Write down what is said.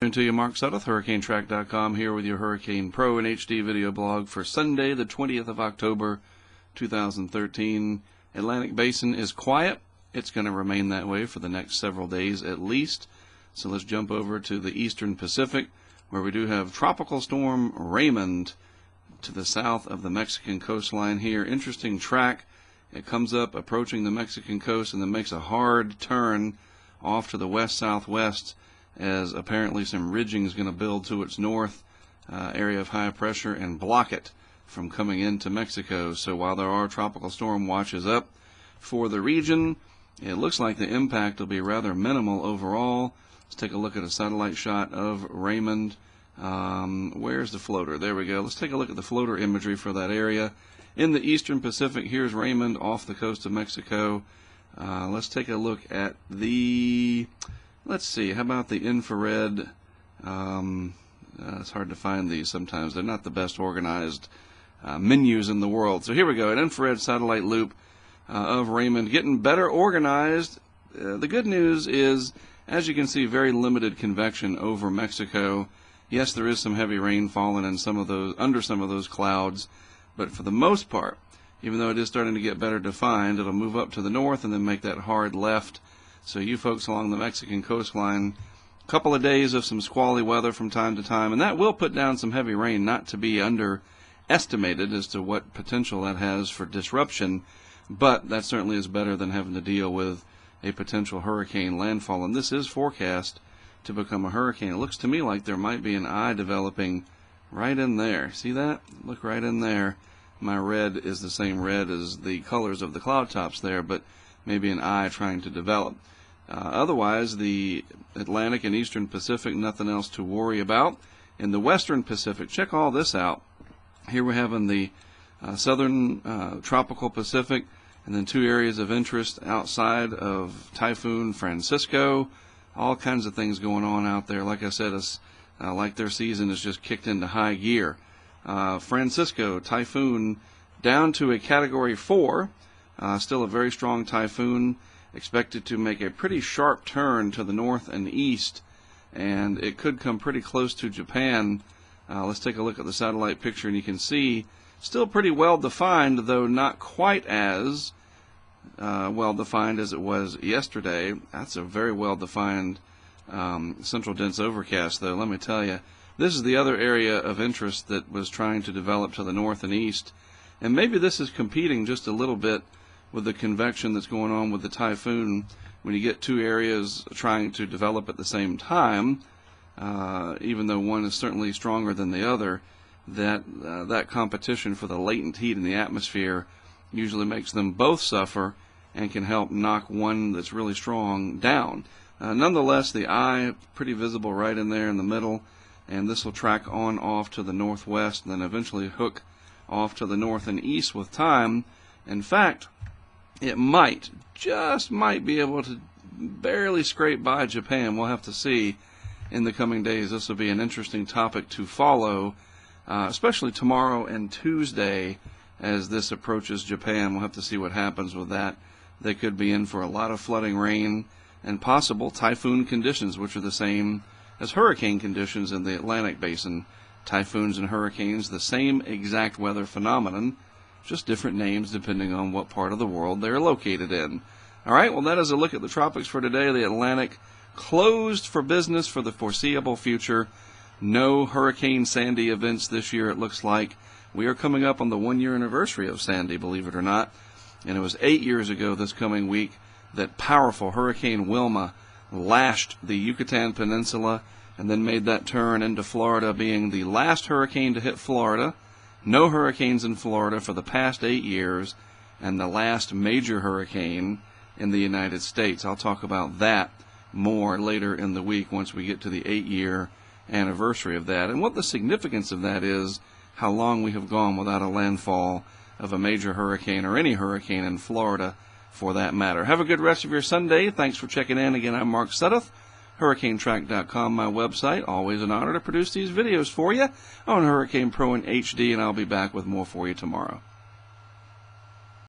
To you, Mark Sudduth, HurricaneTrack.com, here with your Hurricane Pro and HD video blog for Sunday, the 20th of October, 2013. Atlantic Basin is quiet. It's going to remain that way for the next several days at least. So let's jump over to the Eastern Pacific, where we do have Tropical Storm Raymond to the south of the Mexican coastline here. Interesting track. It comes up approaching the Mexican coast and then makes a hard turn off to the west-southwest, as apparently some ridging is going to build to its north area of high pressure and block it from coming into Mexico. So while there are tropical storm watches up for the region, it looks like the impact will be rather minimal overall. Let's take a look at a satellite shot of Raymond. Where's the floater? There we go. Let's take a look at the floater imagery for that area. In the Eastern Pacific, here's Raymond off the coast of Mexico. Let's take a look at the... Let's see, how about the infrared? It's hard to find these sometimes. They're not the best organized menus in the world. So here we go, an infrared satellite loop of Raymond, getting better organized. The good news is, as you can see, very limited convection over Mexico. Yes, there is some heavy rain falling in some of those, under some of those clouds, but for the most part, even though it is starting to get better defined, it'll move up to the north and then make that hard left. So you folks along the Mexican coastline, a couple of days of some squally weather from time to time, and that will put down some heavy rain, not to be underestimated as to what potential that has for disruption, but that certainly is better than having to deal with a potential hurricane landfall. And this is forecast to become a hurricane. It looks to me like there might be an eye developing right in there. See that? Look right in there. My red is the same red as the colors of the cloud tops there, but maybe an eye trying to develop. Otherwise, the Atlantic and Eastern Pacific, nothing else to worry about. In the Western Pacific, check all this out. Here we have in the Southern Tropical Pacific, and then two areas of interest outside of Typhoon Francisco. All kinds of things going on out there. Like I said, it's like their season is just kicked into high gear. Francisco, typhoon, down to a Category 4. Still a very strong typhoon, expected to make a pretty sharp turn to the north and east, and it could come pretty close to Japan. Let's take a look at the satellite picture, and you can see still pretty well defined, though not quite as well defined as it was yesterday. That's a very well defined central dense overcast, though, let me tell you. This is the other area of interest that was trying to develop to the north and east, and maybe this is competing just a little bit with the convection that's going on with the typhoon. When you get two areas trying to develop at the same time, even though one is certainly stronger than the other, that competition for the latent heat in the atmosphere usually makes them both suffer and can help knock one that's really strong down. Nonetheless, the eye, pretty visible right in there in the middle, and this will track on off to the northwest and then eventually hook off to the north and east with time. In fact, it just might be able to barely scrape by Japan. We'll have to see in the coming days. This will be an interesting topic to follow, especially tomorrow and Tuesday as this approaches Japan. We'll have to see what happens with that. They could be in for a lot of flooding rain and possible typhoon conditions, which are the same as hurricane conditions in the Atlantic Basin. Typhoons and hurricanes, the same exact weather phenomenon, just different names depending on what part of the world they're located in. All right, well, that is a look at the tropics for today. The Atlantic closed for business for the foreseeable future. No Hurricane Sandy events this year, it looks like. We are coming up on the 1-year anniversary of Sandy, believe it or not. And it was 8 years ago this coming week that powerful Hurricane Wilma lashed the Yucatan Peninsula and then made that turn into Florida, being the last hurricane to hit Florida. No hurricanes in Florida for the past 8 years, and the last major hurricane in the United States. I'll talk about that more later in the week once we get to the 8-year anniversary of that, and what the significance of that is, how long we have gone without a landfall of a major hurricane or any hurricane in Florida for that matter. Have a good rest of your Sunday. Thanks for checking in. Again, I'm Mark Sudduth, HurricaneTrack.com, my website. Always an honor to produce these videos for you on Hurricane Pro in HD, and I'll be back with more for you tomorrow.